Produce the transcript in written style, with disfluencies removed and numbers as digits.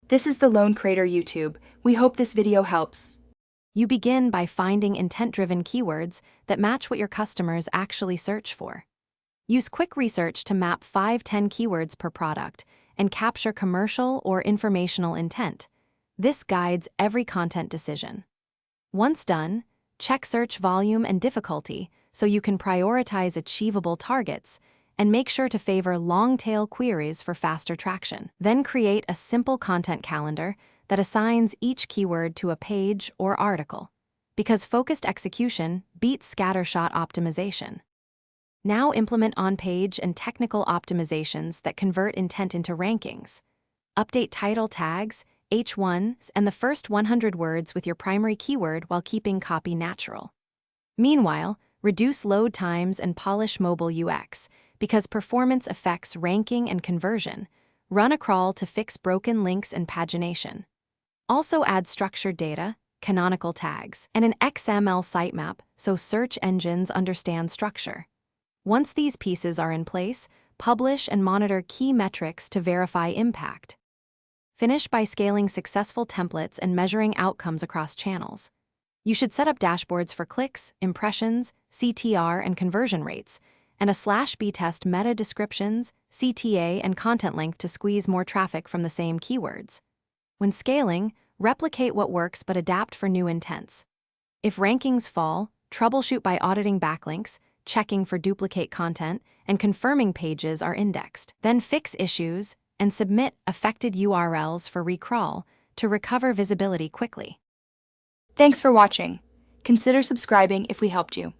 This is the Lone Crater YouTube. We hope this video helps. You begin by finding intent-driven keywords that match what your customers actually search for. Use quick research to map 5-10 keywords per product and capture commercial or informational intent. This guides every content decision. Once done, check search volume and difficulty so you can prioritize achievable targets and make sure to favor long-tail queries for faster traction. Then create a simple content calendar that assigns each keyword to a page or article, because focused execution beats scattershot optimization. Now implement on-page and technical optimizations that convert intent into rankings. Update title tags, H1s, and the first 100 words with your primary keyword while keeping copy natural. Meanwhile, reduce load times and polish mobile UX, because performance affects ranking and conversion. Run a crawl to fix broken links and pagination. Also add structured data, canonical tags, and an XML sitemap so search engines understand structure. Once these pieces are in place, publish and monitor key metrics to verify impact. Finish by scaling successful templates and measuring outcomes across channels. You should set up dashboards for clicks, impressions, CTR, and conversion rates, and a /b test meta descriptions, CTA, and content length to squeeze more traffic from the same keywords. When scaling, replicate what works but adapt for new intents. If rankings fall, troubleshoot by auditing backlinks, checking for duplicate content, and confirming pages are indexed. Then fix issues and submit affected URLs for recrawl to recover visibility quickly. Thanks for watching. Consider subscribing if we helped you.